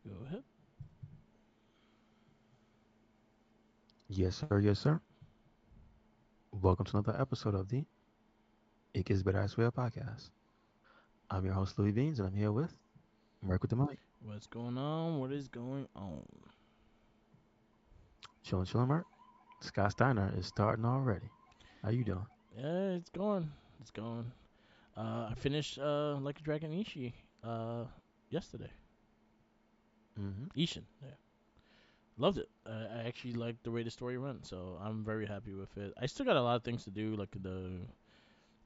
Go ahead. Yes, sir. Yes, sir. Welcome to another episode of the It Gets Better I Swear podcast. I'm your host, Louis Beans, and I'm here with Mark with the mic. What's going on? What is going on? Chillin', chillin', Mark. Scott Steiner is starting already. How you doing? Yeah, it's going. It's going. I finished Like a Dragon Ishi yesterday. Mm-hmm. Ishin. Yeah. Loved it. I actually liked the way the story went, so I'm very happy with it. I still got a lot of things to do, like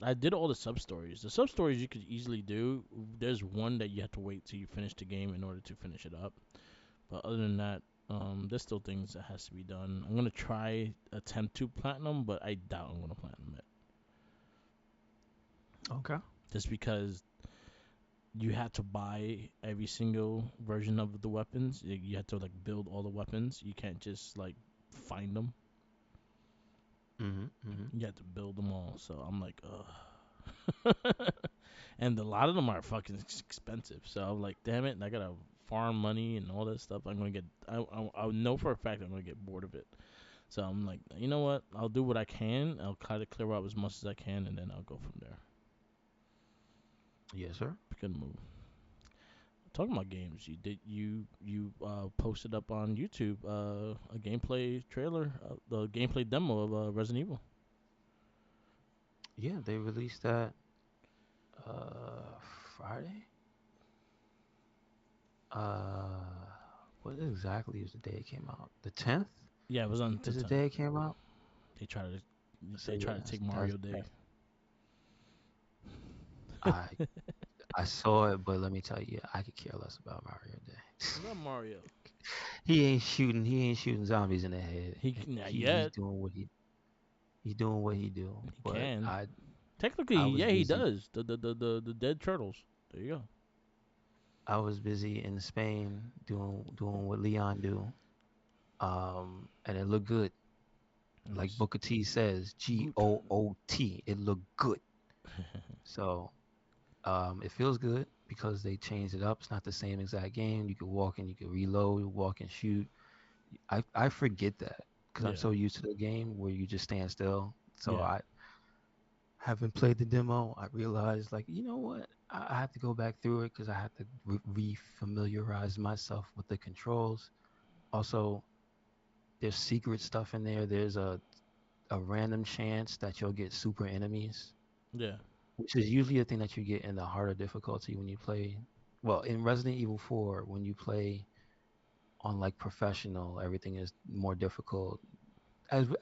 I did all the sub stories. The sub stories you could easily do. There's one that you have to wait till you finish the game in order to finish it up. But other than that, there's still things that has to be done. I'm gonna try attempt to platinum, but I doubt I'm gonna platinum it. Okay. Just because you have to buy every single version of the weapons. You have to like build all the weapons. You can't just like find them. Mm-hmm. Mm-hmm. You have to build them all. So I'm like, ugh. And a lot of them are fucking expensive. So I'm like, damn it! I gotta farm money and all that stuff. I'm gonna get. I know for a fact I'm gonna get bored of it. So I'm like, you know what? I'll do what I can. I'll try to clear out as much as I can, and then I'll go from there. Yes, sir. Good move. Talking about games, you posted up on YouTube a gameplay trailer, the gameplay demo of Resident Evil. Yeah, they released that uh Friday. Uh, what exactly is the day it came out? The 10th Yeah, it was on the is the 10th. day it came out. They try to So they try to yeah, take Mario Day. I I saw it, but let me tell you, I could care less about Mario Day. What about Mario? He ain't shooting zombies in the head. He not He's yet. doing he's doing what he do. He But can. I Technically, I was yeah, he busy. does. The dead turtles. There you go. I was busy in Spain doing what Leon do. And it looked good. Like Nice. Booker T says, Good. GOOT. It looked good. So it feels good because they changed it up. It's not the same exact game. You could walk and you could reload, walk and shoot. I forget that because I'm Yeah. so used to the game where you just stand still. So Yeah. I haven't played the demo. I realized like you know what I have to go back through it because I have to re-familiarize myself with the controls. Also, there's secret stuff in there. There's a random chance that you'll get super enemies, Yeah. which is usually a thing that you get in the harder difficulty when you play. Well, in Resident Evil 4, when you play on like professional, everything is more difficult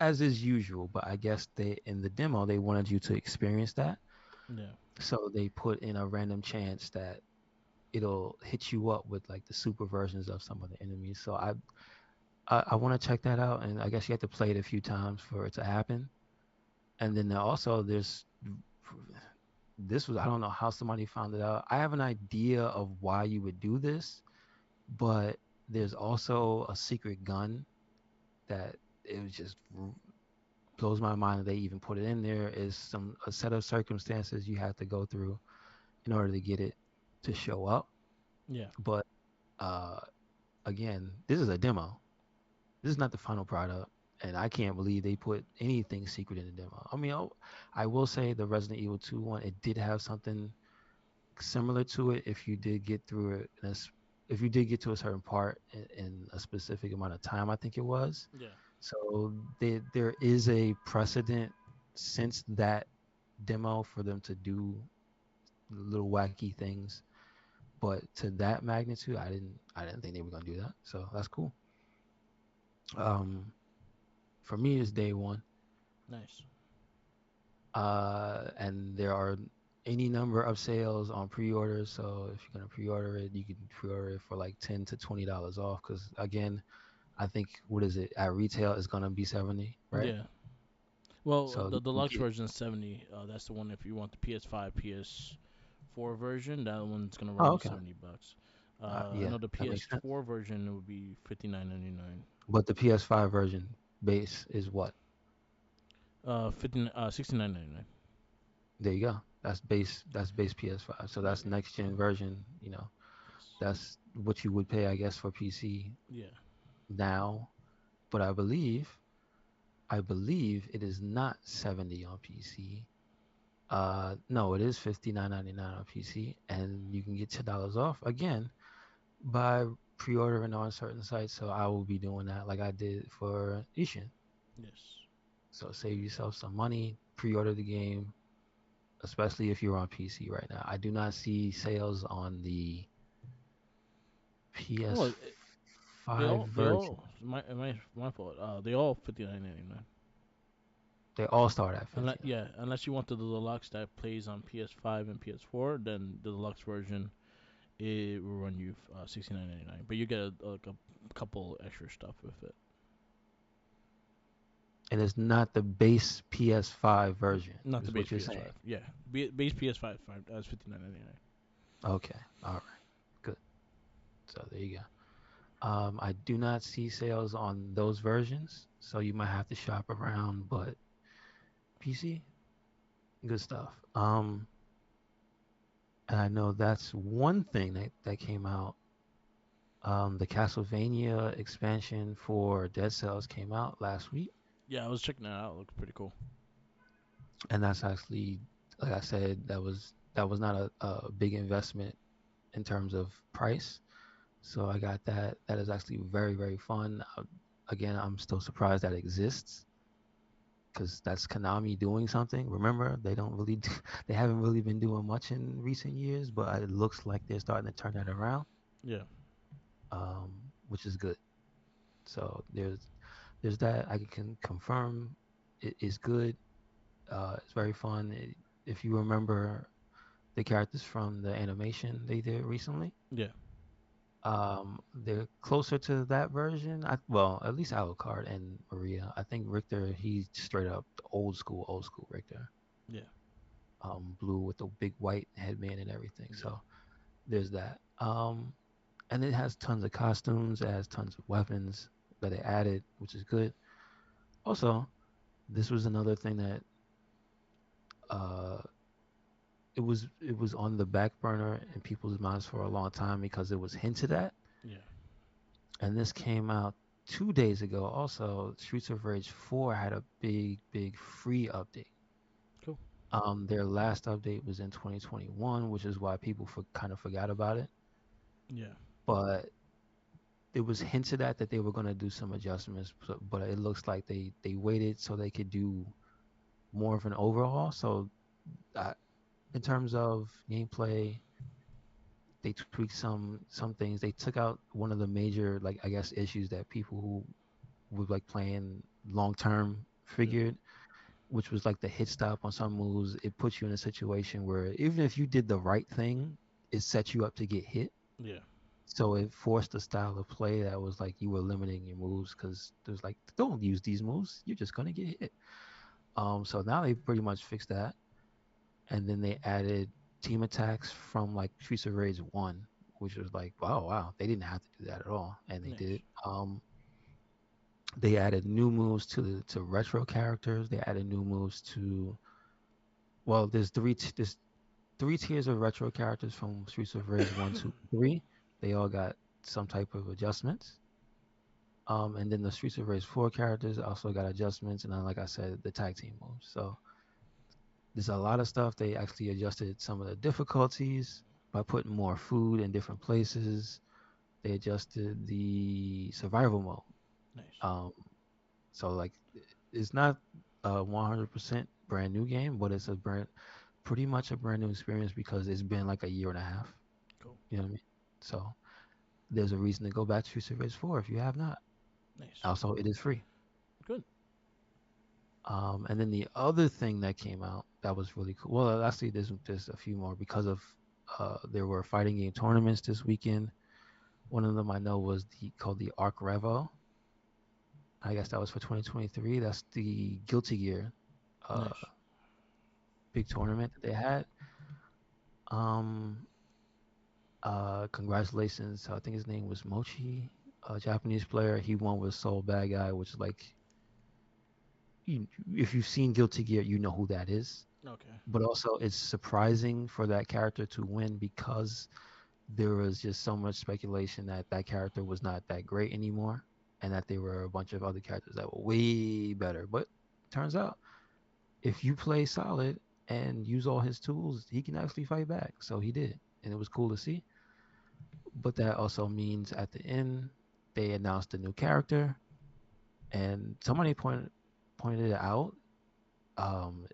as is usual. But I guess they in the demo they wanted you to experience that, Yeah. so they put in a random chance that it'll hit you up with like the super versions of some of the enemies. So I want to check that out, and I guess you have to play it a few times for it to happen. And then also there's this was I don't know how somebody found it out. I have an idea of why you would do this, but there's also a secret gun that it was just blows my mind that they even put it in there. Is some a set of circumstances you have to go through in order to get it to show up. Yeah. But uh again, this is a demo. This is not the final product, and I can't believe they put anything secret in the demo. I mean, I will say the Resident Evil 2 one, it did have something similar to it if you did get through it. If you did get to a certain part in a specific amount of time, I think it was. Yeah. So there is a precedent since that demo for them to do little wacky things, but to that magnitude, I didn't think they were gonna do that. So that's cool. Um, for me, it's day one. Nice. And there are any number of sales on pre-orders. So if you're gonna pre-order it, you can pre-order it for like $10 to $20 off. Because again, I think what is it at retail is gonna be 70, right? Yeah. Well, So the you deluxe get version is 70. That's the one if you want the PS5, PS4 version. That one's gonna run oh you okay, $70. I yeah, know the that makes sense. PS4 version it would be 59.99. But the PS5 version base is what? 69.99. There you go. That's base. That's base PS5. So Yeah. that's next gen version. Yes. what you would pay, I guess, for PC Yeah. now. But I believe it is not 70 on PC. No, it is 59.99 on PC, and you can get $10 off again by pre-ordering on certain sites. So I will be doing that, like I did for Ishin. Yes. So save yourself some money, pre-order the game, especially if you're on PC right now. I do not see sales on the Oh, PS5 they version. all my fault. They all 59.99. They all start at Unless 59. yeah, unless you want the deluxe that plays on PS5 and PS4, then the deluxe version it will run you 69.99. But you get like a couple extra stuff with it. And it's not the base PS5 version, Not the is base what you're saying. PS5. Yeah, base PS5 that's 59.99. Okay, all right, good. So there you go. I do not see sales on those versions, so you might have to shop around. But PC, good stuff. And I know that's one thing that came out. The Castlevania expansion for Dead Cells came out last week, Yeah, I was checking that out. It looks pretty cool. and that's actually, like I said, that was not a big investment in terms of price. So I got that. That is actually very, very fun. Again, I'm still surprised that exists because that's Konami doing something. Remember, they don't really, they haven't really been doing much in recent years, but it looks like they're starting to turn that around, Yeah. which is good. So there's that. I can confirm it is good. It's very fun. If you remember the characters from the animation they did recently, Yeah. they're closer to that version. Well, at least Alucard and Maria. I think Richter, he's straight up old school Richter. Yeah. Blue with the big white headband and everything. Yeah. So there's that. And it has tons of costumes. It has tons of weapons that they added, which is good. Also, this was another thing that uh, it was on the back burner in people's minds for a long time because it was hinted at, Yeah. and this came out 2 days ago. Also, Streets of Rage 4 had a big free update. Cool. Their last update was in 2021, which is why people kind of forgot about it. Yeah. But it was hinted at that they were going to do some adjustments, but it looks like they waited so they could do more of an overhaul. So, uh, in terms of gameplay, they tweaked some things. They took out one of the major, like, I guess, issues that people who were like playing long term Yeah. figured, which was like the hit stop on some moves. It puts you in a situation where even if you did the right thing, it sets you up to get hit. Yeah. So it forced a style of play that was like you were limiting your moves because there's like, don't use these moves, you're just gonna get hit. So now they pretty much fixed that, and then they added team attacks from like Streets of Rage 1, which was like, wow, they didn't have to do that at all, and they did. Nice. They added new moves to retro characters. They added new moves to, well, there's three tiers of retro characters from Streets of Rage 1, 2, 3. They all got some type of adjustments. And then the Streets of Rage 4 characters also got adjustments, and then, like I said, the tag team moves. So there's a lot of stuff. They actually adjusted some of the difficulties by putting more food in different places. They adjusted the survival mode. Nice. Um, so like, it's not a 100% brand new game, but it's pretty much a brand new experience because it's been like a year and a half. Cool. You know what I mean? So there's a reason to go back to Streets of Rage 4 if you have not. Nice. Also, it is free. Good. And then the other thing that came out that was really cool. Well, actually, there's a few more because of there were fighting game tournaments this weekend. One of them I know was the called the Arc Revo. I guess that was for 2023. That's the Guilty Gear uh, Nice. big tournament that they had. Um, Congratulations. I think his name was Mochi, a Japanese player. He won with Soul Bad Guy, which is like, if you've seen Guilty Gear, you know who that is. Okay. But also, it's surprising for that character to win because there was just so much speculation that that character was not that great anymore, and that there were a bunch of other characters that were way better. But turns out, if you play solid and use all his tools, he can actually fight back. So he did, and it was cool to see. But that also means at the end they announced a new character, and somebody pointed it out.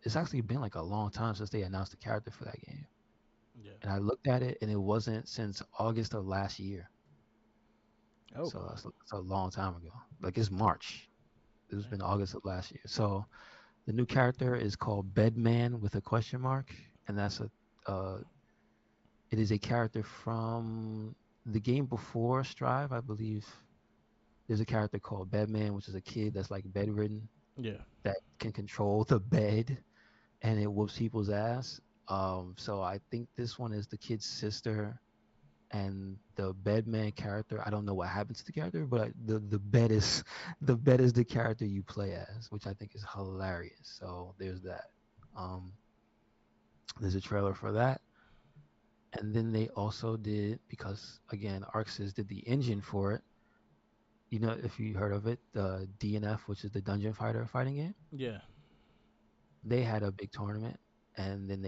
It's actually been like a long time since they announced the character for that game, Yeah. and I looked at it, and it wasn't since August of last year. Oh. So that's a long time ago. Like it's March. It's Okay. been August of last year. So the new character is called Bedman with a question mark, and that's a it is a character from the game before Strive, I believe. There's a character called Bedman, which is a kid that's like bedridden Yeah. that can control the bed and it whoops people's ass. So I think this one is the kid's sister and the Bedman character. I don't know what happened to the character, but the bed is the bed is the character you play as, which I think is hilarious. So there's that. Um, there's a trailer for that, and then they also did, because again ArcSys did the engine for it. You know, if you heard of it, the DNF, which is the Dungeon Fighter fighting game, Yeah. they had a big tournament, and then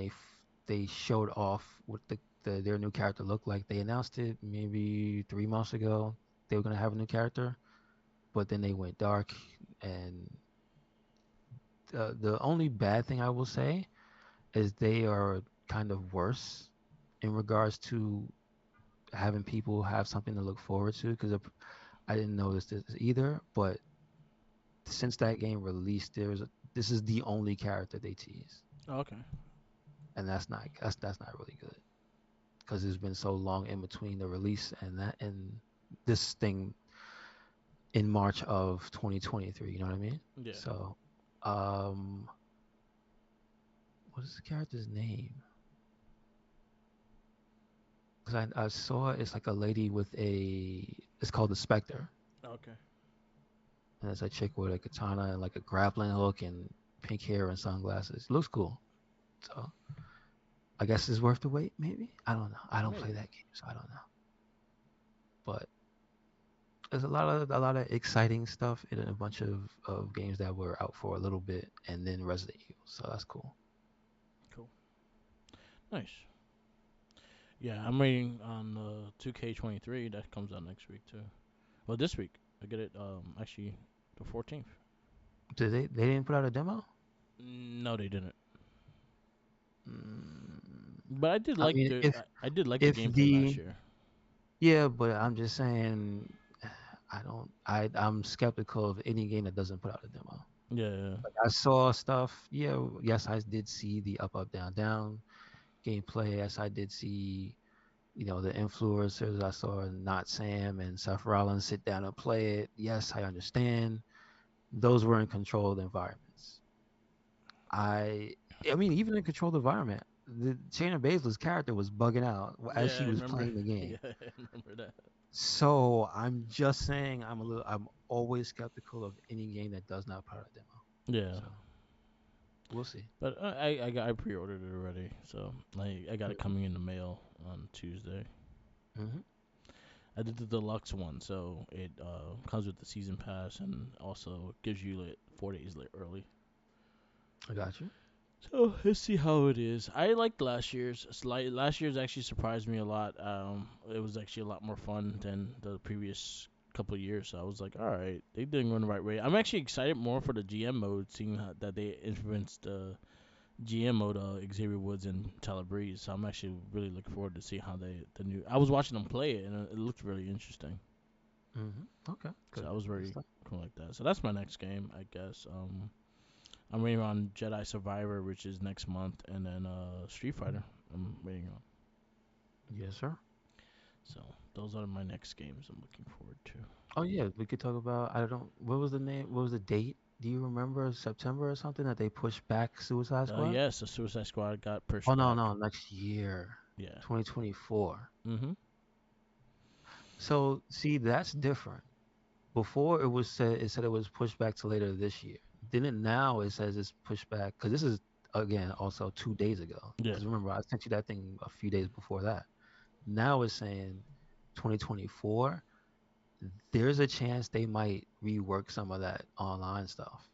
they showed off what their new character looked like. They announced it maybe 3 months ago. They were gonna have a new character, but then they went dark. And the only bad thing I will say is they are kind of worse in regards to having people have something to look forward to. Because I didn't notice this either, but since that game released, this is the only character they tease, Okay. and that's not really good because it's been so long in between the release and that and this thing in March of 2023. You know what I mean? Yeah. So, what is the character's name? Because I saw it's like a lady with a. It's called the Spectre, Okay. and it's a chick with a katana and like a grappling hook and pink hair and sunglasses. Looks cool. So I guess it's worth the wait. Maybe I don't know. I don't play Maybe. that game, so I don't know. But there's a lot of exciting stuff in a bunch of games that were out for a little bit, and then Resident Evil. So that's cool. Cool. Nice. Yeah, I'm waiting on 2K23 that comes out next week too. Well, this week I get it. Actually, the 14th. Did they didn't put out a demo? No, they didn't. Mm, But I did I like mean, the I did like the if gameplay last the year. yeah, but I'm just saying, I don't. I'm skeptical of any game that doesn't put out a demo. Yeah. Yeah. Like I saw stuff. Yeah, yes, I did see the up down down gameplay. Yes, I did see the influencers. I saw Not Sam and Seth Rollins sit down and play it. Yes, I understand. Those were in controlled environments. I I mean, even in controlled environment, the Shayna Baszler's character was bugging out as Yeah, she I was remember. playing the game. Yeah, I remember that. So I'm just saying I'm always skeptical of any game that does not put out a demo. Yeah. So we'll see. But I pre-ordered it already, so I got it coming in the mail on Tuesday. Mm-hmm. I did the deluxe one, so it comes with the season pass and also gives you like 4 days early. I got you. So let's see how it is. I liked last year's. Last year's actually surprised me a lot. It was actually a lot more fun than the previous couple of years. So I was like, all right, they didn't go in the right way. I'm actually excited more for the GM mode, seeing that they influenced the GM mode, Xavier Woods and Tyler Breeze. So I'm actually really looking forward to see how the new. I was watching them play it, and it looked really interesting. Okay. So Good. I was Good very stuff. cool like that. So that's my next game, I guess. I'm waiting on Jedi Survivor, which is next month, and then Street Fighter. I'm waiting on. Yes, sir. So those are my next games I'm looking forward to. Oh yeah, we could talk about. I don't. What was the name? What was the date? Do you remember September or something that they pushed back Suicide Squad? Yes, the Suicide Squad got Oh pushed no, back. no, next year, Yeah. 2024. Mhm. So see, that's different. Before it said it was pushed back to later this year. Then now it says it's pushed back because this is again also 2 days ago. Yeah. Because remember I sent you that thing a few days before that. Now it's saying 2024. There's a chance they might rework some of that online stuff.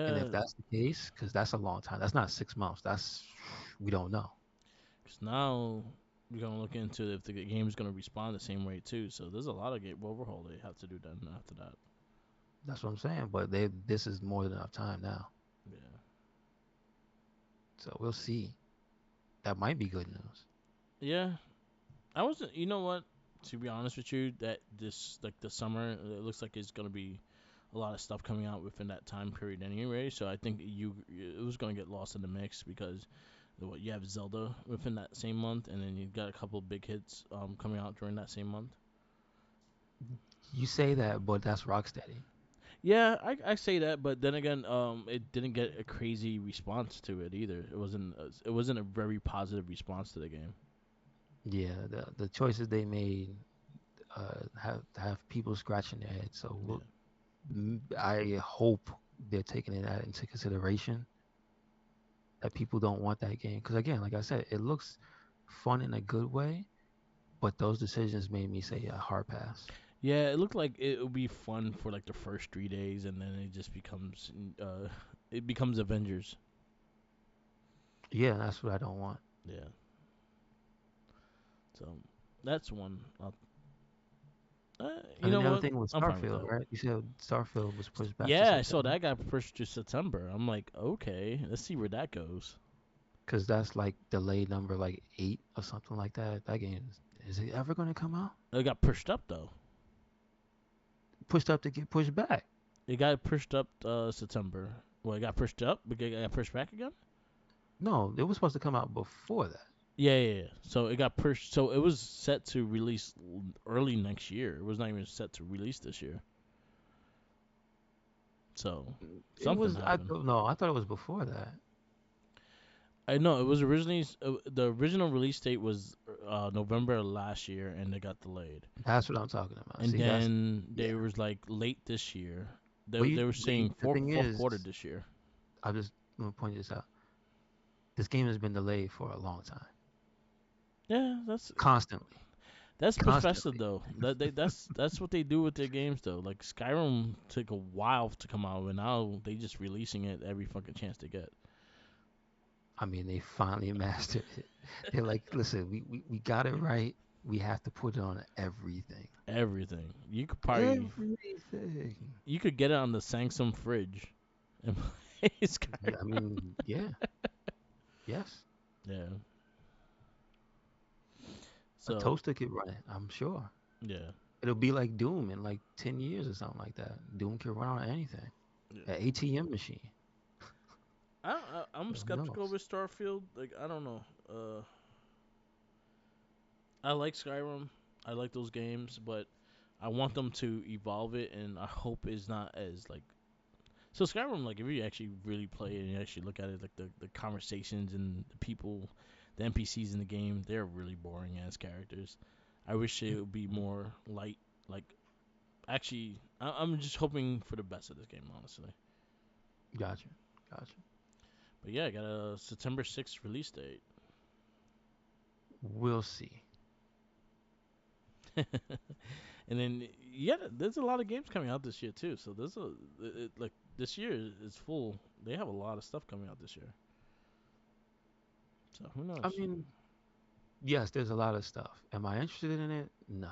And if Yeah, that's the case, because that's a long time, that's not 6 months. That's we don't know. because now we're gonna look into if the game is gonna respond the same way too. So there's a lot of game overhaul they have to do then after that. That's what I'm saying. But this is more than enough time now. Yeah, So we'll see. That might be good news. yeah. I wasn't. You know what? To be honest with you, that this like the summer, it looks like it's gonna be a lot of stuff coming out within that time period anyway. So I think it was gonna get lost in the mix because what you have Zelda within that same month, and then you got a couple big hits coming out during that same month. You say that, but that's Rocksteady. Yeah, I say that, but then again, it didn't get a crazy response to it either. It wasn't a very positive response to the game. Yeah, the choices they made have people scratching their heads. So Yeah, I hope they're taking that into consideration, that people don't want that game. Because again, like I said, it looks fun in a good way, but those decisions made me say a hard pass. yeah. It looked like it would be fun for like the first 3 days, and then it just becomes it becomes Avengers. Yeah, that's what I don't want. Yeah, so that's one. You And then know the other what? thing was I'm fine with Starfield, that. right? You said Starfield was pushed back to Yeah, I saw September that got pushed to September. I'm like, okay, let's see where that goes. because that's like delay number like 8 or something like that. That game is it ever going to come out? It got pushed up though. Pushed up to get pushed back. It got pushed up September. Well, it got pushed up, but it got pushed back again. No, it was supposed to come out before that. Yeah, yeah, yeah. So it got pushed. So it was set to release early next year. It was not even set to release this year. So It something was I happened. thought no, I thought it was before that. I know it was originally the original release date was November last year, and it got delayed. That's what I'm talking about. And See, that's then yeah. they was like late this year. But They were saying the thing fourth is, quarter this year. I just want to point this out. This game has been delayed for a long time, Yeah, constantly, that's Bethesda constantly. though. That's what they do with their games though. Like Skyrim took a while to come out, and now they just releasing it every fucking chance they get. I mean, they finally mastered it. They're like, listen, we got it right. We have to put it on everything. Everything you could probably Everything. you could get it on the Samsung fridge, and play Yeah, I Skyrim. mean, yeah, yes. Yeah. A So toaster could run it, I'm sure. yeah. It'll be like Doom in like 10 years or something like that. Doom can run on anything. Yeah. An ATM machine. I'm So who skeptical knows? with Starfield. Like I don't know. I like Skyrim. I like those games, but I want them to evolve it, and I hope it's not as like. So Skyrim, like if you actually really play it and you actually look at it, like the conversations and the people, the NPCs in the game, they're really boring as characters. I wish it would be more light. Like actually, I'm just hoping for the best of this game, honestly. Gotcha. Gotcha. But yeah, I got a September 6th release date. We'll see. And then yeah, there's a lot of games coming out this year too. So like this year is full. They have a lot of stuff coming out this year. So who I knows? mean, yes, there's a lot of stuff. Am I interested in it? No.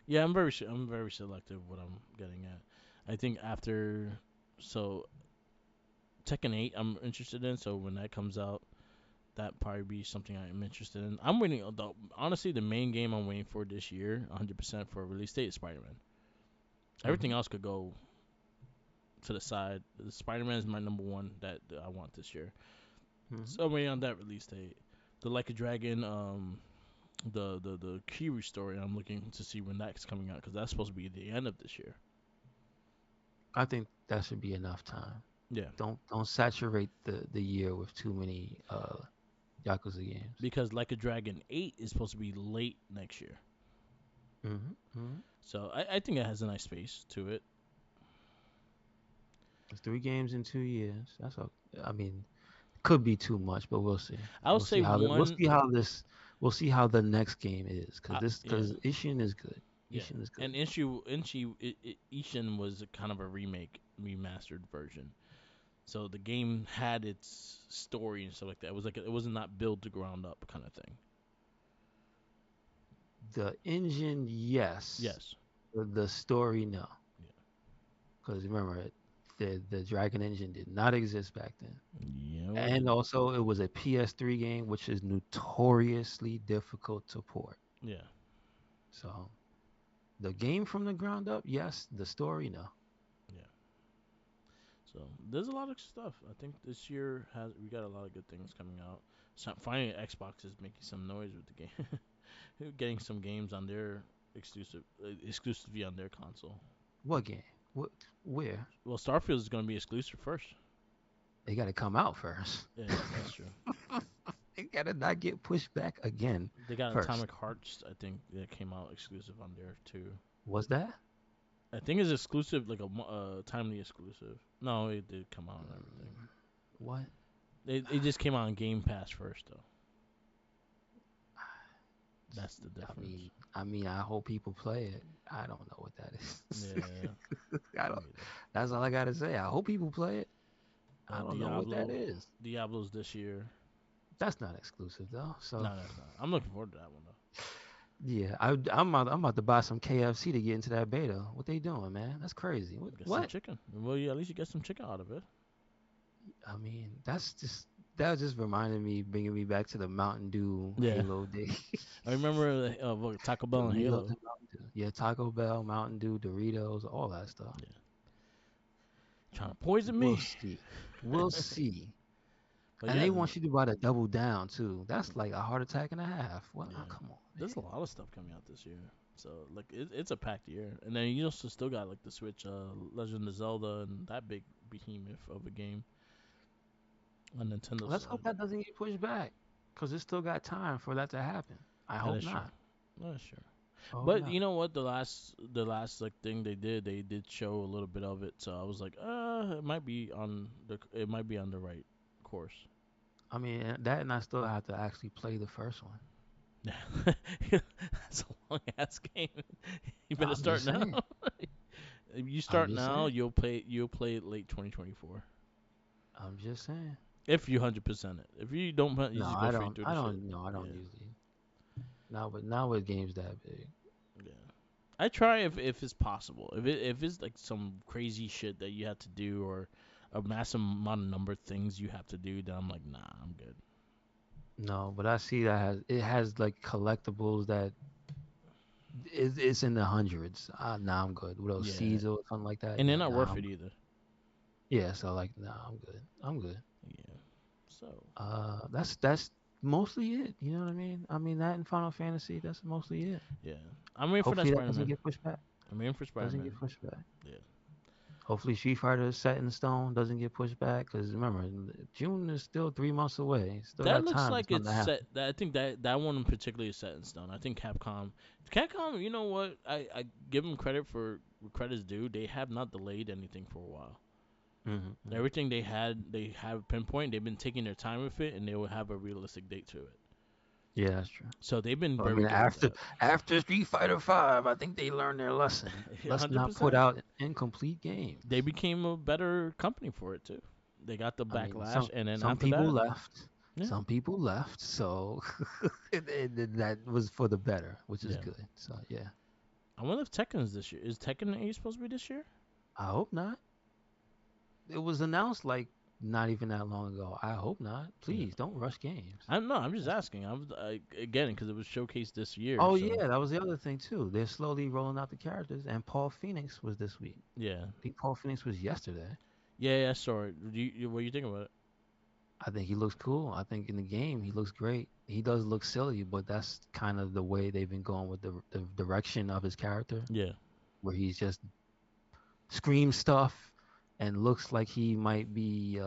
Yeah, I'm very selective what I'm getting at. I think after so Tekken 8 I'm interested in. So when that comes out, that probably be something I'm interested in. I'm waiting. Honestly, the main game I'm waiting for this year, 100% for a release date, is Spider-Man. Everything Hmm. else could go to the side. Spider-Man is my number one that I want this year. Hmm. So I'm waiting on that release date. The Like a Dragon, the Kiwi story. I'm looking to see when that's coming out because that's supposed to be the end of this year. I think that should be enough time. Yeah, Don't saturate the year with too many Yakuza games. because Like a Dragon 8 is supposed to be late next year. Hmm. Hmm. So I think it has a nice space to it. It's 3 games in 2 years. That's all. I mean, could be too much, but we'll see. I would say We'll one. see how this we'll see how the next game is, Yeah, because Ishin is good. yeah. Ishin is good. And Ishin was a kind of a remake, remastered version. So the game had its story and stuff like that. It was like it was not built to ground up kind of thing. The engine, yes. Yes. The story, no. Yeah. Because remember, the Dragon engine did not exist back then. Yeah. Well, And also, it was a PS3 game, which is notoriously difficult to port. yeah. So, the game from the ground up, yes. The story, no. Yeah. So there's a lot of stuff. I think this year has we got a lot of good things coming out. So finally, Xbox is making some noise with the game, getting some games on their exclusively on their console. What game? What? Where? Well, Starfield is going to be exclusive first. They got to come out first. Yeah, that's true. They got to not get pushed back again They got first. Atomic Hearts, I think, that came out exclusive on there too. Was that? I think it's exclusive, like a timely exclusive. No, it did come out and everything. What? It just came out on Game Pass first though. That's the I difference. mean, I hope people play it. I don't know what that is. Yeah. I don't. That's all I gotta say. I hope people play it. I don't know what that is. Diablo's this year. That's not exclusive though. So No, that's not. I'm looking forward to that one though. yeah, I'm about to buy some KFC to get into that beta. What they doing, man? That's crazy. Get some What? chicken. Well, yeah, at least you get some chicken out of it. I mean, that just reminded me, bringing me back to the Mountain Dew Yeah. Halo days. I remember Taco Bell and Doritos Halo. and Mountain Dew. Yeah, Taco Bell, Mountain Dew, Doritos, all that stuff. Yeah. Trying to poison We'll me. see. We'll see. But And yeah, they want you to buy the double down too. That's like a heart attack and a half. Well, yeah. oh, come on. There's a lot of stuff coming out this year. So like it's a packed year. And then you also still got like the Switch, Legend of Zelda, and that big behemoth of a game on Nintendo Let's side. hope that doesn't get pushed back, because it's still got time for that to happen. I That hope is true. not. That is true. I hope But not. you know what? The last like thing they did show a little bit of it. So I was like, it might be on the right course. I mean, that, and I still have to actually play the first one. Yeah, that's a long ass game. You better I'm start just now. saying. If you I'm start just now, saying. you'll play it late 2024. I'm just saying. If you 100% it. If you don't, you No, just go I straight don't. through I the shit. don't. No, I don't Yeah, usually. Now with games that big. yeah. I try if it's possible. If it's like some crazy shit that you have to do or a massive amount of number of things you have to do, then I'm like, nah, I'm good. No, but I see that it has like collectibles that it's in the hundreds. Nah, I'm good. With those Yeah, seeds or something like that. and they're Yeah, not nah, worth it either. yeah. So like, nah, I'm good. I'm good. Yeah. So That's mostly it. You know what I mean? I mean that in Final Fantasy, that's mostly it. yeah, I'm waiting for that Hopefully that Spider doesn't Man. get pushed back. I'm waiting for Spider Doesn't Man. get pushed back. Yeah. Hopefully Street Fighter is set in stone, doesn't get pushed back. Because remember, June is still 3 months away. Still That got looks time for like something it's to happen. set. I think that one in particular is set in stone. I think Capcom. You know what? I give them credit for credit's due. They have not delayed anything for a while. Hmm. Everything they have pinpoint. They've been taking their time with it, and they will have a realistic date to it. Yeah, that's true. So they've been Well, I very mean, good with that. after Street Fighter 5, I think they learned their lesson. Let's Hundred not put percent. out incomplete games. They became a better company for it too. They got the I mean, backlash, and then some after people that, left. yeah, Some people left, so that was for the better, which is yeah. good. So yeah, I wonder if Tekken's this year. Is Tekken 8 supposed to be this year? I hope not. It was announced like not even that long ago. I hope not. Yeah. Please don't rush games. I'm no. I'm just That's, asking. Again because it was showcased this year. oh So yeah, that was the other thing too. They're slowly rolling out the characters, and Paul Phoenix was this week. yeah, I think Paul Phoenix was yesterday. yeah. Sorry. What do you think about it? I think he looks cool. I think in the game he looks great. He does look silly, but that's kind of the way they've been going with the direction of his character, Yeah, where he's just screams stuff and looks like he might be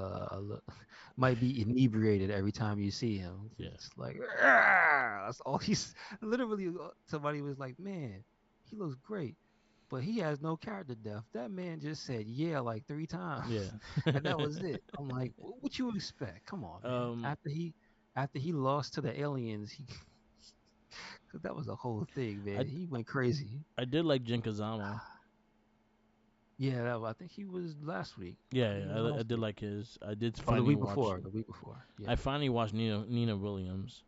might be inebriated every time you see him. yeah, It's like "Argh!" That's all he's literally. Somebody was like, "Man, he looks great." But he has no character depth. That man just said yeah like 3 times, yeah. and that was it. I'm like, what you expect? Come on, man. um, After he lost to the aliens, he Cause that was a whole thing, I man. He went crazy. I did like Jin Kazama. Yeah, I think he was last week. I think he Yeah, was I last did week. like his. I did Or the finally week watch. before. The week before. I Yeah. finally watched Nina Williams.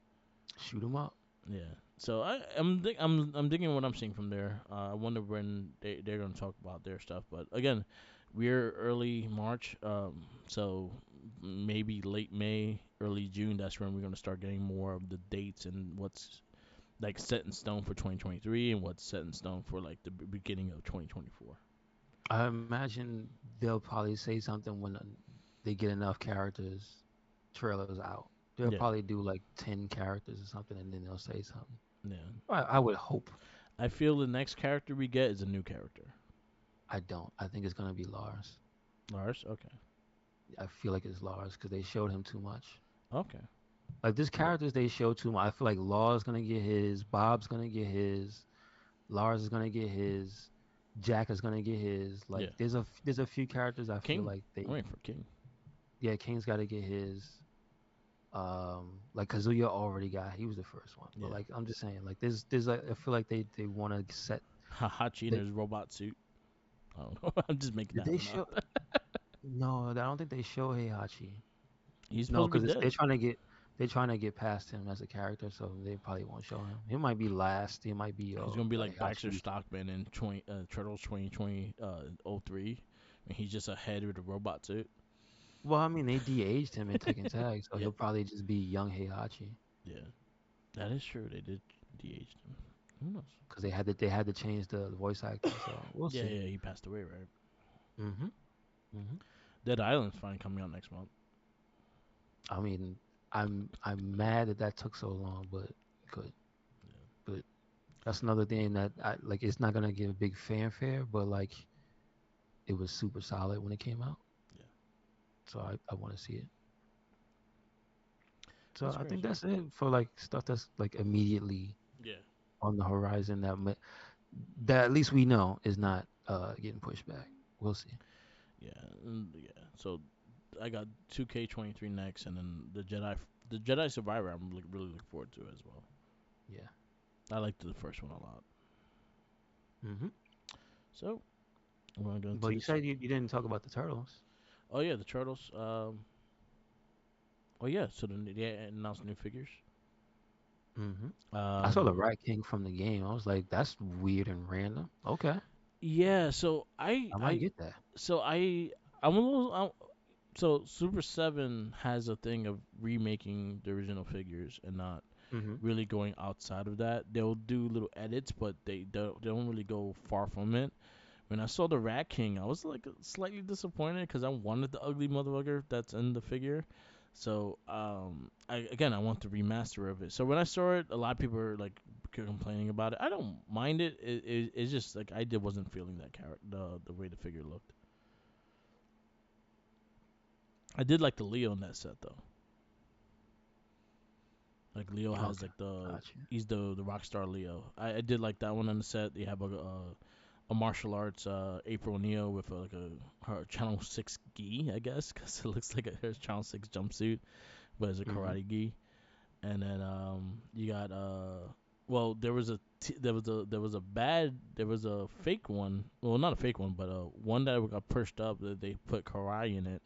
Shoot him up. Yeah. So I'm digging what I'm seeing from there. I wonder when they're gonna talk about their stuff. But again, we're early March. So maybe late May, early June. That's when we're gonna start getting more of the dates and what's like set in stone for 2023 and what's set in stone for like the beginning of 2024. I imagine they'll probably say something when they get enough characters trailers out. They'll Yeah. probably do like 10 characters or something, and then they'll say something. Yeah. I would hope. I feel the next character we get is a new character. I don't. I think it's gonna be Lars. Lars. Okay. I feel like it's Lars because they showed him too much. Okay. Like this characters they show too much. I feel like Lars gonna get his, Bob's gonna get his, Lars is gonna get his, Jack is gonna get his. Yeah. Like there's a few characters I feel King. like I'm waiting for King. yeah, King's got to get his. Like Kazuya already got, he was the first one, but Yeah. like I'm just saying, like there's like I feel like they want to set. Hachi in They, his robot suit. I don't know. I'm just making did that they one show? up. No, I don't think they show Heihachi. He's No, supposed to be because dead. they're trying to get past him as a character, so they probably won't show him. He might be last. He might be He's gonna be like Baxter Heihachi. Stockman in Turtles 2020 03, and he's just a head with a robot suit. Well, I mean they de-aged him in Tekken Tag, so Yeah. he'll probably just be young Heihachi Yeah. That is true. They did de-age him. Who knows? because they had to change the voice actor, so we'll Yeah, see. yeah. He passed away, right? Mhm. Mhm. Dead Island's finally coming out next month. I mean, I'm mad that that took so long, but good. Yeah. But that's another thing that I like. It's not gonna give a big fanfare, but like it was super solid when it came out. Yeah. So I want to see it. So That's I think crazy. that's it for like stuff that's like immediately Yeah. on the horizon that at least we know is not getting pushed back. We'll see. Yeah. Yeah. So I got 2K23 next, and then the Jedi Survivor. I'm really looking forward to as well. Yeah. I liked the first one a lot. Mhm. So we're gonna go But into you this. said you didn't talk about the turtles. Oh yeah, the turtles. Oh yeah. So then they announced new figures. Mhm. I saw the Um. Rat King from the game. I was like, that's weird and random. Okay, Yeah. So I might get that. so I I'm a little. So Super Seven has a thing of remaking the original figures and not Mhm. really going outside of that. They'll do little edits, but they don't really go far from it. When I saw the Rat King, I was like slightly disappointed because I wanted the ugly motherfucker that's in the figure. So I want the remaster of it. So when I saw it, a lot of people were like complaining about it. I don't mind it. It's just like wasn't feeling that character, the way the figure looked. I did like the Leo in that set though. Like Leo has Okay, like the gotcha. he's the rock star Leo. I did like that one on the set. They have a martial arts April O'Neil with like a her Channel Six gi, I guess, because it looks like her Channel Six jumpsuit, but it's a Mhm. karate gi. And then you got well there was a fake one, well not a fake one, but one that got pushed up that they put Karai in it,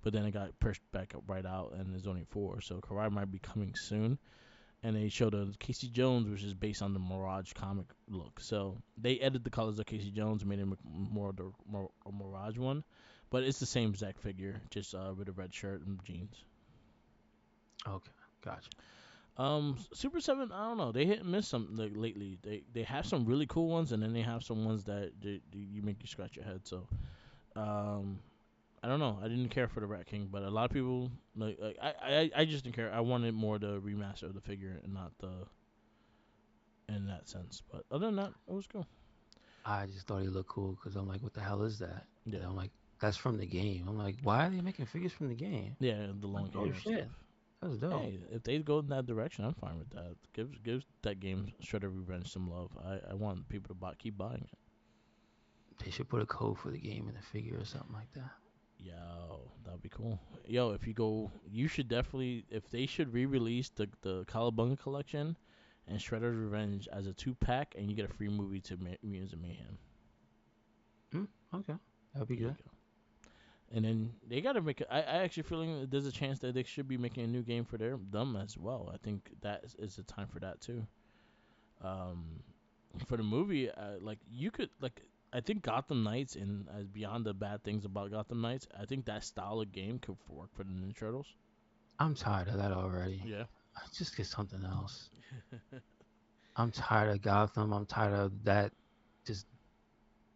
but then it got pushed back up right out and there's only four, so Karai might be coming soon. And they showed a Casey Jones, which is based on the Mirage comic look. So they edited the colors of Casey Jones, made him more of the a Mirage one, but it's the same exact figure, just with a red shirt and jeans. Okay, gotcha. Super Seven, I don't know. They hit and miss some like lately. They have some really cool ones, and then they have some ones that you make you scratch your head. So, um, I don't know. I didn't care for the Rat King, but a lot of people like I just didn't care. I wanted more the remaster of the figure and not the in that sense. But other than that, it was cool. I just thought he looked cool because I'm like, what the hell is that? And Yeah, I'm like, that's from the game. I'm like, why are they making figures from the game? yeah, the I'm like, long oh hair and shit, stuff. that's dope. Hey, if they go in that direction, I'm fine with that. Give that game Shredder Revenge some love. I want people to keep buying it. They should put a code for the game in the figure or something like that. Yo, that'd be cool. Yo, if you go, you should definitely. If they should re-release the Calabunga collection, and Shredder's Revenge as a 2 pack, and you get a free movie to Mutants and Mayhem. Mm, okay, that'll be There you good. go. And then they gotta make. I actually feeling that there's a chance that they should be making a new game for them as well. I think that is the time for that too. Um, for the movie, like you could like. I think Gotham Knights and beyond the bad things about Gotham Knights, I think that style of game could work for the Ninja Turtles. I'm tired of that already. Yeah. Just get something else. I'm tired of Gotham. I'm tired of that. Just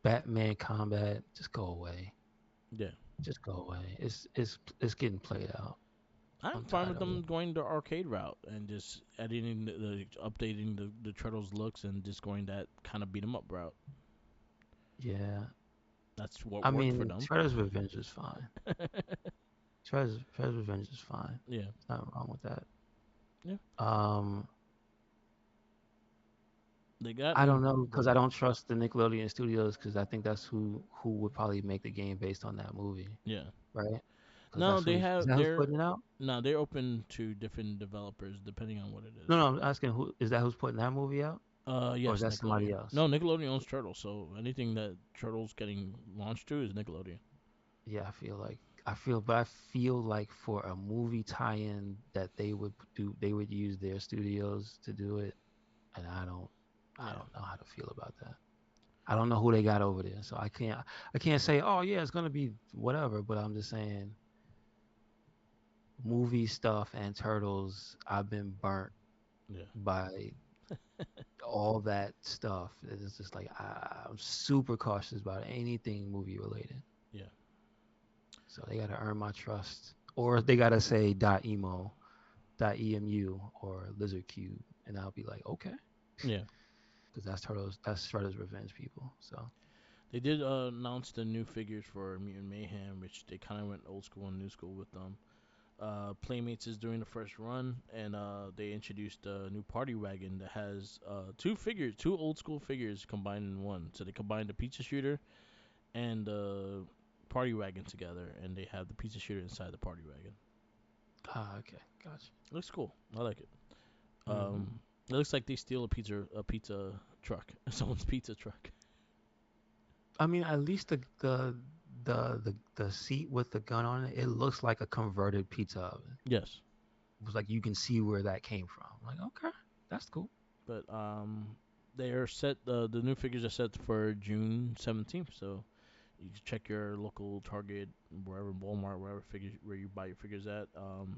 Batman combat. Just go away. Yeah. Just go away. It's getting played out. I'm I'm fine tired with of them it. going the arcade route and just editing updating the turtles looks and just going that kind of beat 'em up route. Yeah. That's what I worked for mean, them. Shredder's Revenge is fine. Shredder's Revenge is fine. Yeah. There's nothing wrong with that. Yeah. Um, They got I new. don't know Go because I ahead. don't trust the Nickelodeon studios because I think that's who would probably make the game based on that movie, Yeah. right? Because No, that's they who's is have that who's they're putting it out? no, they're open to different developers depending on what it No, is. no, I'm asking who is that who's putting that movie out, or is Yes, that somebody Nickelodeon. else? No, Nickelodeon owns Turtles, so anything that Turtles getting launched to is Nickelodeon. Yeah, but I feel like for a movie tie-in that they would use their studios to do it, and I Yeah. don't know how to feel about that. I don't know who they got over there, so I can't say, oh yeah, it's gonna be whatever. But I'm just saying, movie stuff and Turtles, I've been burnt Yeah. by all that stuff. It's just like I'm super cautious about anything movie related. Yeah. So they gotta earn my trust, or they gotta say .emo, .emu, or Lizard Cube, and I'll be like, okay, Yeah. because that's Shredder's Revenge people. So They did announce the new figures for Mutant Mayhem, which they kind of went old school and new school with them. Playmates is doing the first run, and they introduced a new party wagon that has two old school figures combined in one. So they combined the pizza shooter and the party wagon together, and they have the pizza shooter inside the party wagon. okay, gotcha. It looks cool. I like it. Hmm. It looks like they steal a pizza truck, someone's pizza truck. I mean, at least the seat with the gun on it, it looks like a converted pizza oven. Yes, It was like you can see where that came from. I'm like, okay, that's cool. but they are set. The new figures are set for June 17th. So you can check your local Target, wherever Walmart, wherever figures where you buy your figures at.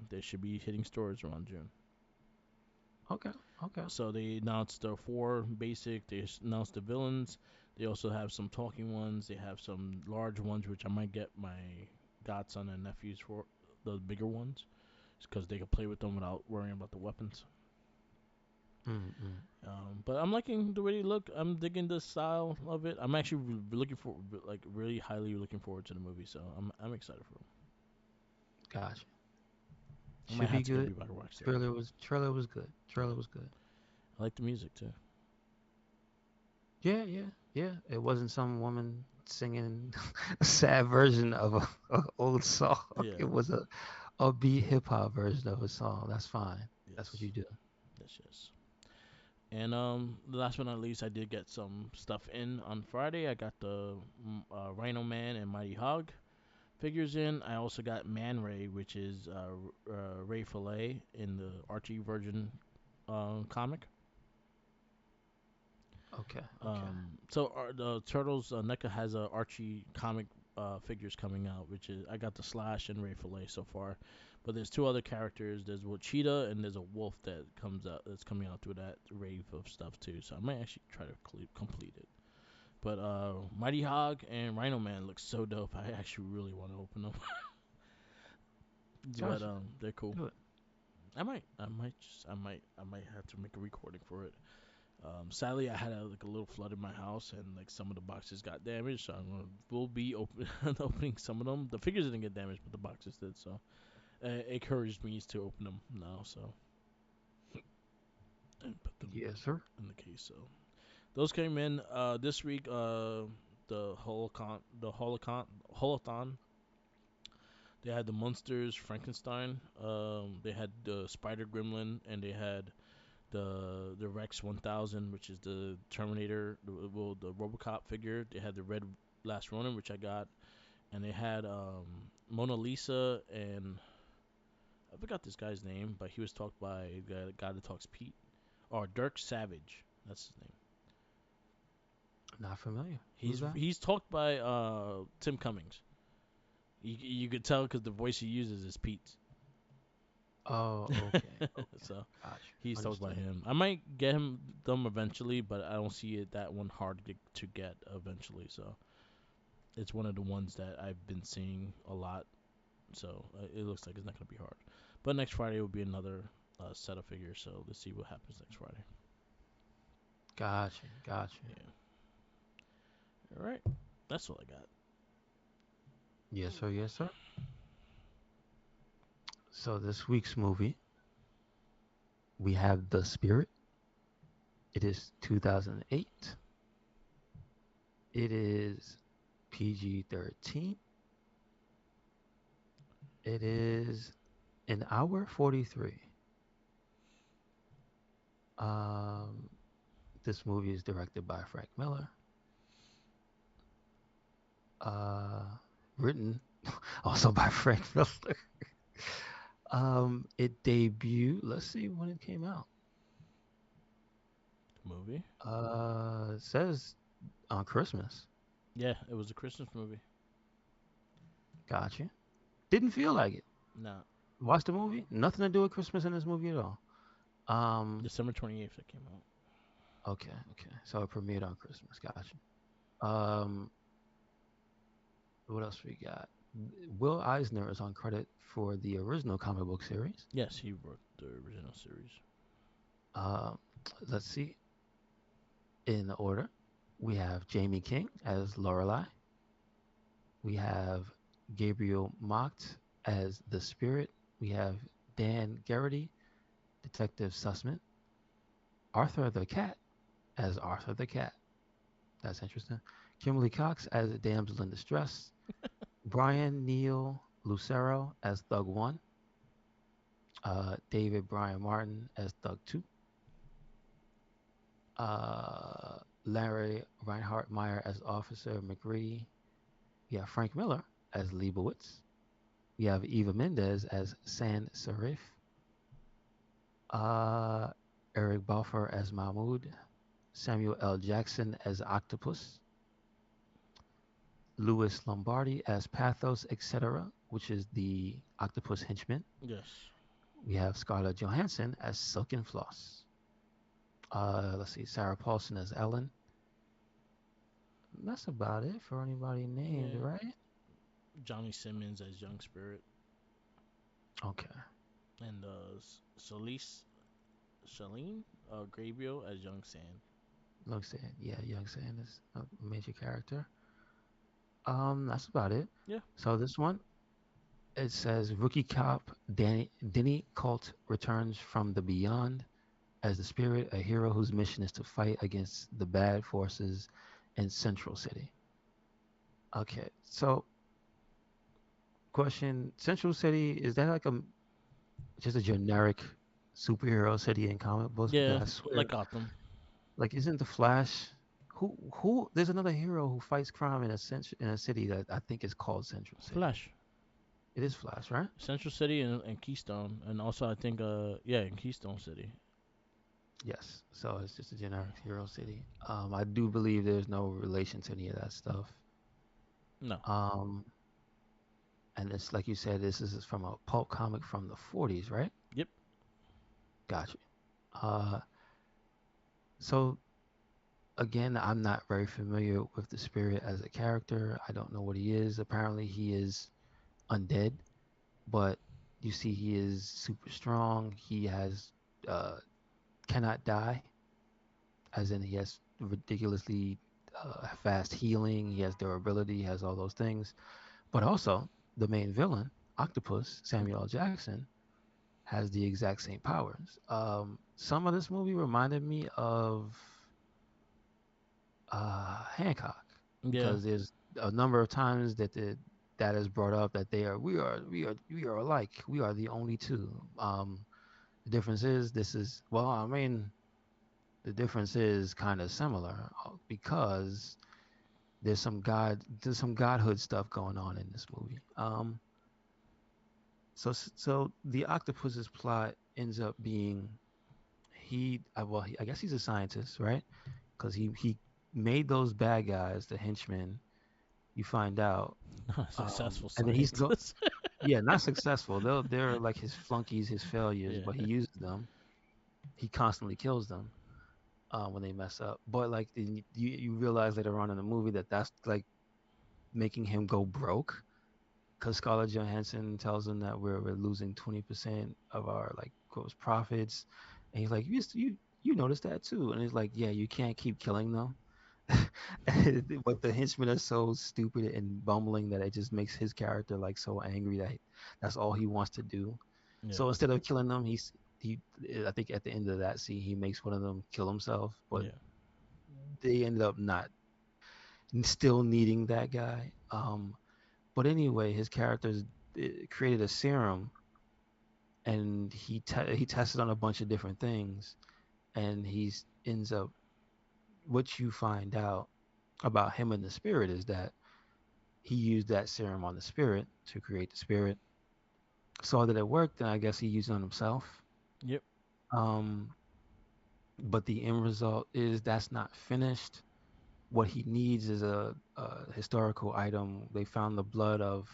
They should be hitting stores around June. Okay, okay. So they announced the four basic. They announced the villains. They also have some talking ones. They have some large ones, which I might get my godson and nephews for the bigger ones, because they can play with them without worrying about the weapons. Mm-mm. But I'm liking the way they look. I'm digging the style of it. I'm actually looking for like really highly looking forward to the movie. So I'm excited for it. Gotcha. I might Should have be to get good. Reebok Rocksteady. Trailer was good. Yeah, Trailer was good. I like the music too. Yeah, yeah, yeah. It wasn't some woman singing a sad version of a old song. Yeah. It was a upbeat hip hop version of a song. That's fine. That's what Yes. you do. Yes. Yes. And last but not least, I did get some stuff in on Friday. I got the Rhino Man and Mighty Hog figures in. I also got Man Ray, which is Ray Fillet in the Archie version comic. Okay, okay. So the Turtles NECA has a Archie comic figures coming out, which is I got the Slash and Ray Fillet so far, but there's two other characters. There's a cheetah and there's a wolf that's coming out through that rave of stuff too. So I might actually try to complete it. But Mighty Hog and Rhino Man looks so dope. I actually really want to open them. But Gotcha. they're cool. Do it. I might have to make a recording for it. Sadly, I had like a little flood in my house, and like some of the boxes got damaged. So we'll be opening some of them. The figures didn't get damaged, but the boxes did. So it encouraged me to open them now. So and put them Yes, sir. in the case. So those came in this week. The holothon. They had the monsters Frankenstein. They had the Spider Gremlin, and they had the Rex 1000, which is the Terminator, the RoboCop figure. They had the red Last Ronin, which I got, and they had Mona Lisa and I forgot this guy's name, but he was talked by the guy that talks Pete or Dirk Savage. That's his name. Not familiar. Who's He's that? he's talked by Tim Cummings. You could tell because the voice he uses is Pete's. Oh, okay. Okay. So Gotcha. he's talked by Understood. him. I might get him them eventually, but I don't see it that one hard to get eventually. So it's one of the ones that I've been seeing a lot. So it looks like it's not gonna be hard. But next Friday will be another set of figures. So let's see what happens next Friday. Gotcha. Gotcha. Yeah. All right. That's all I got. Yes, sir. Yes, sir. So this week's movie, we have The Spirit. It is 2008. It is PG-13. It is an hour 43. Um, this movie is directed by Frank Miller. Uh, Written also by Frank Miller. It debuted. Let's see when it came out. Movie. It says on Christmas. Yeah, it was a Christmas movie. Gotcha. Didn't feel like it. Nah, Watched the movie. Nothing to do with Christmas in this movie at all. December 28th it came out. Okay, okay. So it premiered on Christmas. Gotcha. Um, what else we got? Will Eisner is on credit for the original comic book series. Yes, he wrote the original series. Um, let's see. In the order, we have Jamie King as Lorelai. We have Gabriel Macht as the Spirit. We have Dan Garrity, Detective Sussman. Arthur the Cat as Arthur the Cat. That's interesting. Kimberly Cox as a damsel in distress. Brian Neil Lucero as Thug One. David Brian Martin as Thug Two. Larry Reinhardt Meyer as Officer McGree. We have Frank Miller as Leibowitz. We have Eva Mendes as San Serif. Uh, Eric Balfour as Mahmoud. Samuel L. Jackson as Octopus. Louis Lombardi as Pathos, etc., which is the octopus henchman. Yes. We have Scarlett Johansson as Silken Floss. Let's see, Sarah Paulson as Ellen. That's about it for anybody named, Yeah. right? Johnny Simmons as Young Spirit Okay. and Solis Shalene Gabriel as Young Sand. Looks like, yeah, Young Sand is a major character. That's about it. Yeah. So this one, it says rookie cop Denny Colt returns from the beyond as the Spirit, a hero whose mission is to fight against the bad forces in Central City. Okay, so question: Central City, is that like a just a generic superhero city in comic books? Because Yeah, I swear, like Gotham. like, isn't the Flash? Who? There's another hero who fights crime in a city that I think is called Central City. Flash. It is Flash, right? Central City and Keystone, and also I think yeah, in Keystone City. Yes. So it's just a generic hero city. I do believe there's no relation to any of that stuff. No. Um, and it's like you said, this is from a pulp comic from the 40s, right? Yep. Gotcha. Uh, so again, I'm not very familiar with the Spirit as a character. I don't know what he is. Apparently, he is undead, but you see, he is super strong. He has cannot die, as in he has ridiculously fast healing. He has durability. He has all those things. But also, the main villain, Octopus, Samuel L. Jackson, has the exact same powers. Some of this movie reminded me of Hancock, Yeah. because there's a number of times that is brought up that we are alike. We are the only two. The difference is this is well, I mean, the difference is kind of similar because there's some godhood stuff going on in this movie. So the octopus's plot ends up being I guess he's a scientist, right? Because he made those bad guys, the henchmen. You find out, Successful and then scientist. yeah, not successful. They're like his flunkies, his failures, Yeah. but he uses them. He constantly kills them when they mess up. But like you realize later on in the movie that that's like making him go broke because Scarlett Johansson tells him that we're losing 20% of our like gross profits, and he's like, you noticed that too, and he's like, yeah, you can't keep killing them. But the henchmen are so stupid and bumbling that it just makes his character like so angry that that's all he wants to do. Yeah. So instead of killing them, he I think at the end of that scene he makes one of them kill himself, but Yeah. they ended up not still needing that guy. But anyway, his characters created a serum, and he tested on a bunch of different things, and he's ends up what you find out about him and the spirit is that he used that serum on the spirit to create the spirit. Saw that it worked, and I guess he used it on himself. Yep. Um, but the end result is that's not finished. What he needs is a historical item. They found the blood of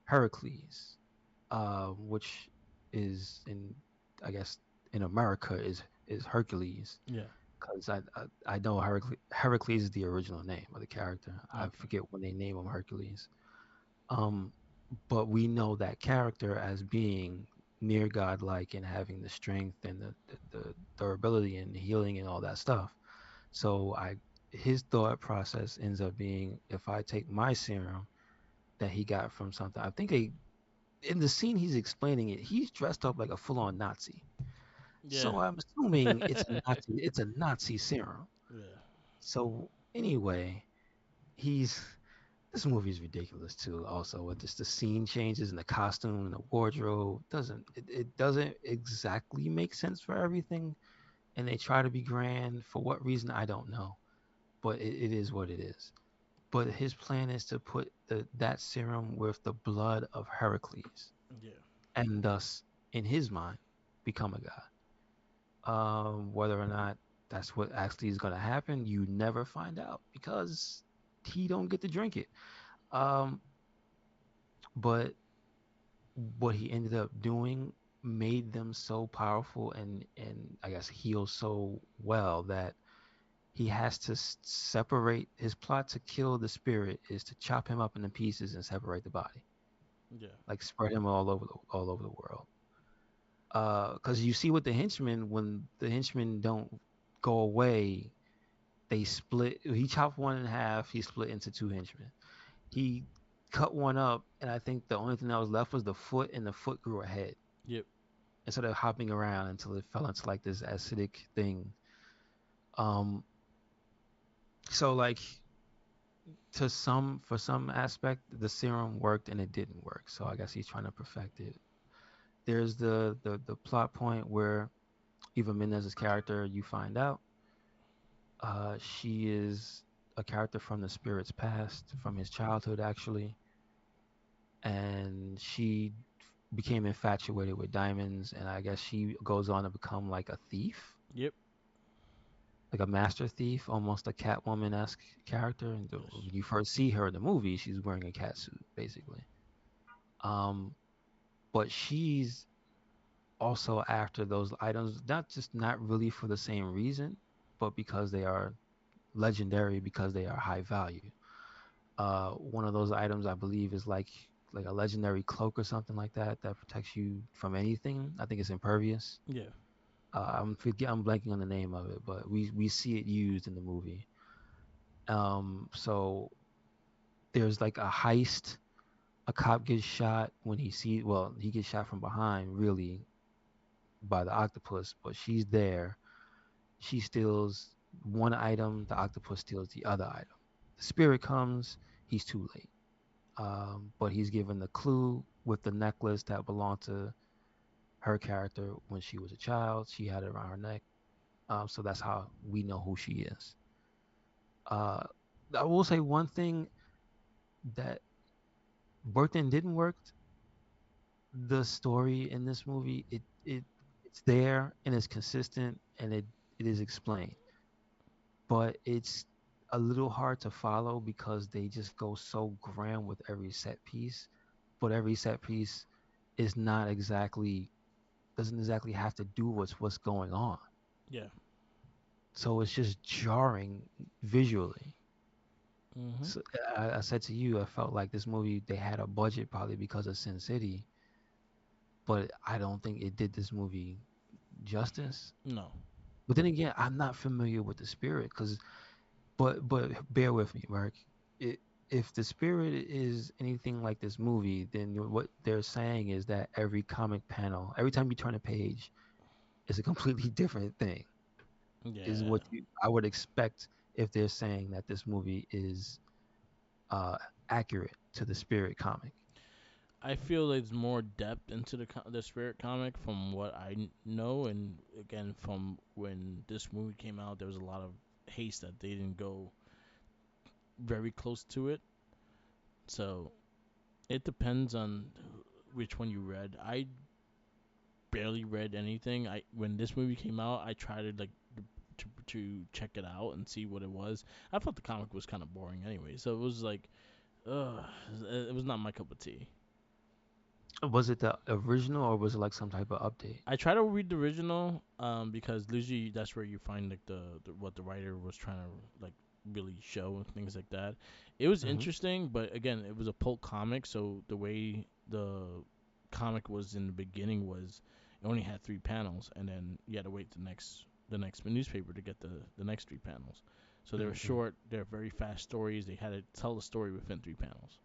Heracles, which is in, I guess, in America is Hercules, Yeah. because I know Heracles is the original name of the character. I Okay. forget when they name him Hercules. Um, but we know that character as being near godlike and having the strength and the durability and healing and all that stuff. So I his thought process ends up being if I take my serum that he got from something. I think in the scene he's explaining it, he's dressed up like a full-on Nazi. Yeah. So I'm assuming it's a Nazi serum. Yeah. So anyway, he's this movie is ridiculous too. Also, with just the scene changes and the costume and the wardrobe it doesn't exactly make sense for everything, and they try to be grand for what reason I don't know, but it is what it is. But his plan is to put that serum with the blood of Heracles, Yeah. and thus, in his mind, become a god. Whether or not that's what actually is going to happen, you never find out because he don't get to drink it. Um, but what he ended up doing made them so powerful and I guess heal so well that he has to separate his plot to kill the spirit is to chop him up into pieces and separate the body, Yeah. like spread him all over the world. Because you see with the henchmen, when the henchmen don't go away, they split. He chopped one in half. He split into two henchmen. He cut one up, and I think the only thing that was left was the foot, and the foot grew a head Yep. instead of hopping around until it fell into like this acidic thing. Um, so like for some aspect, the serum worked and it didn't work. So I guess he's trying to perfect it. There's the plot point where Eva Menez's character, you find out, she is a character from the spirit's past, from his childhood actually, and she became infatuated with diamonds, and I guess she goes on to become like a thief, Yep. like a master thief, almost a Catwoman-esque character. And Yes. when you first see her in the movie, she's wearing a cat suit, basically. Um, but she's also after those items, not really for the same reason, but because they are legendary, because they are high value. One of those items I believe is like a legendary cloak or something like that that protects you from anything. I think it's impervious. Yeah. I'm blanking on the name of it, but we see it used in the movie. So there's like a heist. A cop gets shot when he gets shot from behind, really, by the octopus, but she's there. She steals one item, the octopus steals the other item. The spirit comes, he's too late. But he's given the clue with the necklace that belonged to her character when she was a child. She had it around her neck. So that's how we know who she is. Uh, I will say one thing that worked and didn't work. The story in this movie, it's there and it's consistent and it is explained, but it's a little hard to follow because they just go so grand with every set piece, but every set piece is not exactly doesn't exactly have to do with what's going on. Yeah. So it's just jarring visually. Mhm. So I said to you, I felt like this movie they had a budget probably because of Sin City, but I don't think it did this movie justice. No. But then again, I'm not familiar with the spirit because, but bear with me, Mark. It, if the spirit is anything like this movie, then what they're saying is that every comic panel, every time you turn a page, is a completely different thing. Is Yeah. what I would expect if they're saying that this movie is uh, accurate to the spirit comic. I feel there's more depth into the Spirit comic from what know, and again from when this movie came out, there was a lot of haste that they didn't go very close to it. So it depends on which one you read. I barely read anything. I when this movie came out, I tried to to check it out and see what it was. I thought the comic was kind of boring anyway, so it was like, ugh, it was not my cup of tea. Was it the original or was it like some type of update? I try to read the original, because usually that's where you find like the what the writer was trying to like really show and things like that. It was Hmm. interesting, but again, it was a pulp comic, so the way the comic was in the beginning was it only had 3 panels, and then you had to wait the next newspaper to get the next 3 panels. So they were Hmm. short, they're very fast stories. They had to tell the story within 3 panels.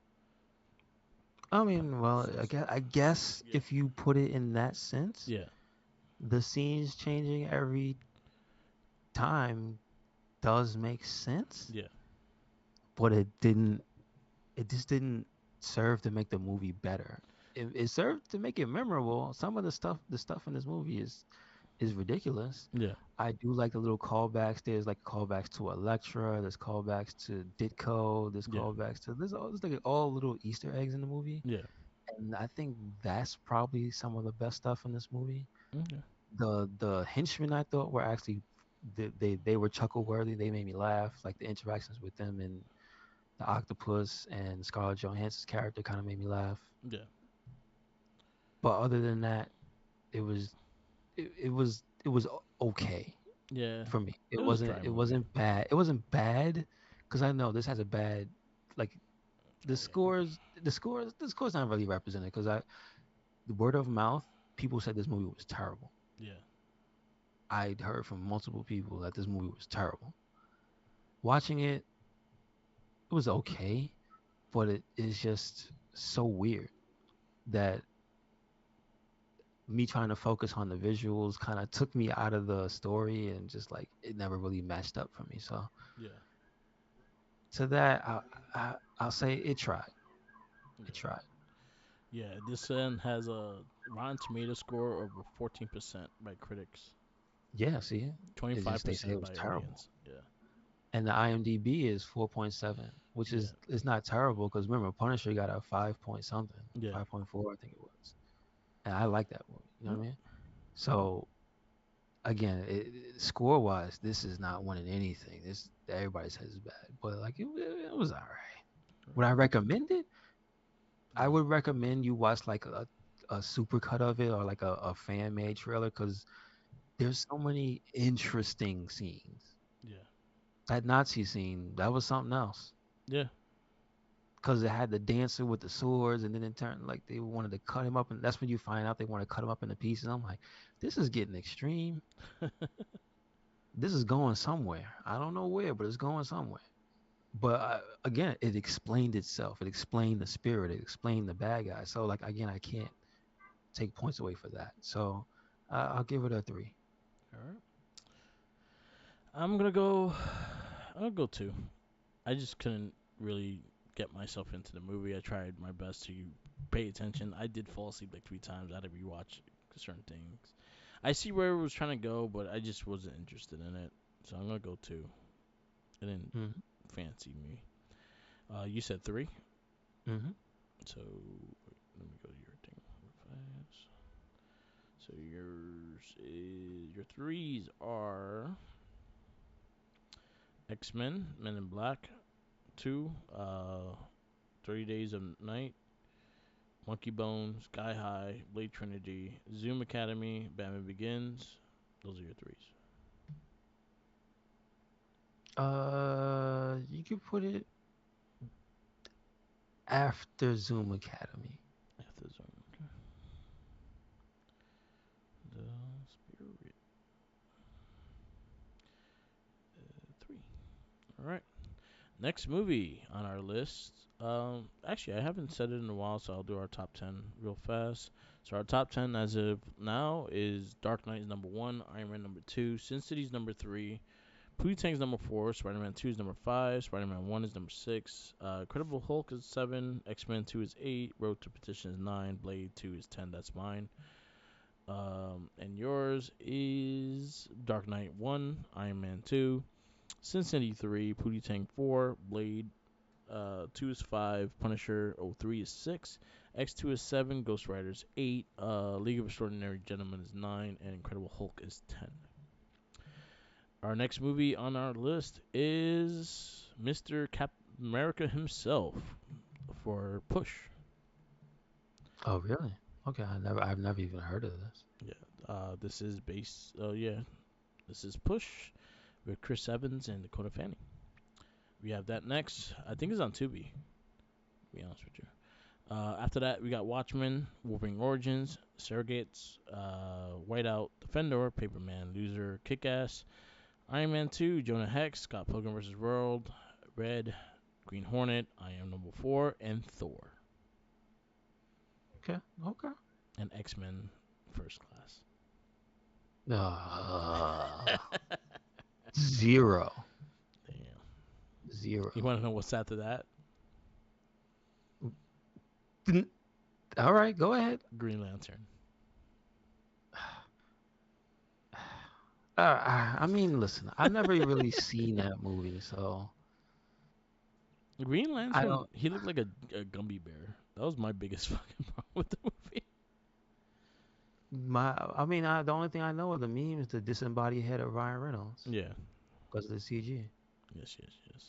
I mean, well, I guess Yeah, if you put it in that sense, yeah, the scenes changing every time does make sense, yeah, but it didn't. It just didn't serve to make the movie better. It served to make it memorable. Some of the stuff in this movie is ridiculous. yeah, I do like the little callbacks. There's like callbacks to Elektra. There's callbacks to Ditko. There's yeah, callbacks to there's like all little Easter eggs in the movie, yeah. and I think that's probably some of the best stuff in this movie. Okay. The henchmen I thought were actually they were chuckle worthy. They made me laugh. Like the interactions with them and the octopus and Scarlett Johansson's character kind of made me laugh. Yeah. But other than that, it was okay Yeah, for me. it was a dry It movie. wasn't bad. It wasn't bad because I know this has a bad like Oh yeah, the scores not really represented because I the word of mouth people said this movie was terrible. yeah, I'd heard from multiple people that this movie was terrible. Watching it, it was okay, but it is just so weird that me trying to focus on the visuals kind of took me out of the story and just like it never really matched up for me. So yeah, to that, I'll say it tried. It yeah, tried. yeah. This one has a Rotten Tomato score of 14% by critics, Yeah, see, twenty it five just they say it percent was by terrible, audience. Yeah, and the IMDb is 4.7, which yeah, is it's not terrible because remember Punisher got a 5 point something, yeah. 5.4 I think it was, and I like that movie. You know Mm, what I mean? So again, score wise, this is not winning anything. This everybody says it's bad, but like it was all right. Would I recommend it? I No. would recommend you watch like a super cut of it or like a fan made trailer because there's so many interesting scenes. Yeah, That Nazi scene, that was something else. yeah, Because it had the dancer with the swords, and then it turned like they wanted to cut him up, and that's when you find out they want to cut him up into pieces. I'm like, this is getting extreme. This is going somewhere. I don't know where, but it's going somewhere. But again, it explained itself. It explained the spirit. It explained the bad guy. So like again, I can't take points away for that. So I'll give it a 3. All right. I'm gonna go. I'll go two. I just couldn't really get myself into the movie. I tried my best to pay attention. I did fall asleep like 3 times. I had to rewatch certain things. I see where it was trying to go, but I just wasn't interested in it. So I'm gonna go two. It didn't Mhm. fancy me. You said three, Mhm. so let me go to your thing real fast. So your threes are X Men, Men in Black, two, 30 Days of Night, Monkey Bone, Sky High, Blade Trinity, Zoom Academy, Batman Begins. Those are your threes. You could put it after Zoom Academy. After Zoom, okay. The Spirit, three. All right. Next movie on our list. Actually, I haven't said it in a while, so I'll do our top 10 real fast. So our top 10 as of now is Dark Knight is number one, Iron Man number two, Sin City's number three, Pootie Tang's number four, Spider-Man 2 is number five, Spider-Man 1 is number six, Incredible Hulk is seven, X-Men 2 is eight, Road to Petition is nine, Blade 2 is 10. That's mine. And yours is Dark Knight 1, Iron Man 2, Sin City 3, Pootie Tang 4, Blade 2 is 5, Punisher 03 is 6, X2 is 7, Ghost Rider is 8, League of Extraordinary Gentlemen is 9, and Incredible Hulk is 10. Our next movie on our list is Mr. Cap America himself for Push. Oh, really? Okay, I've never even heard of this. Yeah, this is based. Yeah, this is Push with Chris Evans and Dakota Fanning. We have that next. I think it's on Tubi. To be honest with you. After that, we got Watchmen, Wolverine Origins, Surrogates, Whiteout, Defender, Paperman, Loser, Kick-Ass, Iron Man 2, Jonah Hex, Scott Pilgrim vs. World, Red, Green Hornet, I Am Number 4, and Thor, Okay, okay. and X-Men First Class. Uh, zero, Damn. zero. You want to know what's after that? All right, go ahead. Green Lantern. I mean, listen, I've never really seen that movie, so Green I Lantern, don't. he looked like a Gumby bear. That was my biggest fucking problem with the movie. I mean, the only thing I know of the meme is the disembodied head of Ryan Reynolds Yeah. because of the CG. Yes, yes, yes.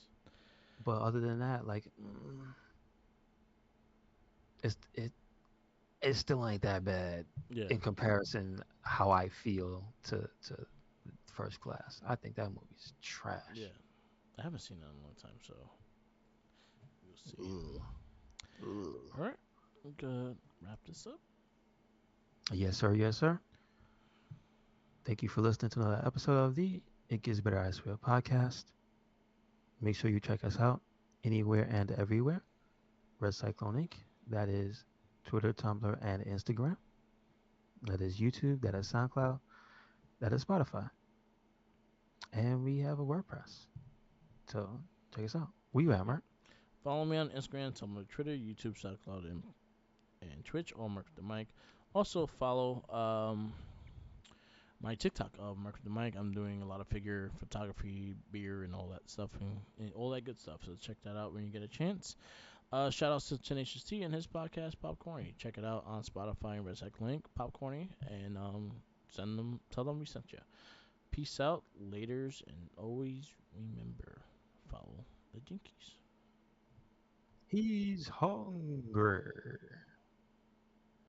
But other than that, like, it's it still ain't that bad Yeah. in comparison how I feel to First Class. I think that movie's Yeah. trash. I haven't seen that in a long time, so we'll see. Ugh. Ugh. All right. We could wrap this up. Yes, sir. Yes, sir. Thank you for listening to another episode of the It Gets Better I Swear podcast. Make sure you check us out anywhere and everywhere. Red Cyclone Inc. That is Twitter, Tumblr, and Instagram. That is YouTube. That is SoundCloud. That is Spotify. And we have a WordPress. So check us out. Where you at, Mark? Follow me on Instagram, Tumblr, Twitter, YouTube, SoundCloud, and Twitch, all Mark the Mic. Also follow my TikTok of Mark the Mic. I'm doing a lot of figure photography, beer, and all that stuff, and all that good stuff. So check that out when you get a chance. Shout outs to Tenacious T and his podcast Popcorny. Check it out on Spotify and Red Cycle Link, Popcorny, and tell them we sent you. Peace out, laters, and always remember, follow the Jinkies. He's hungry.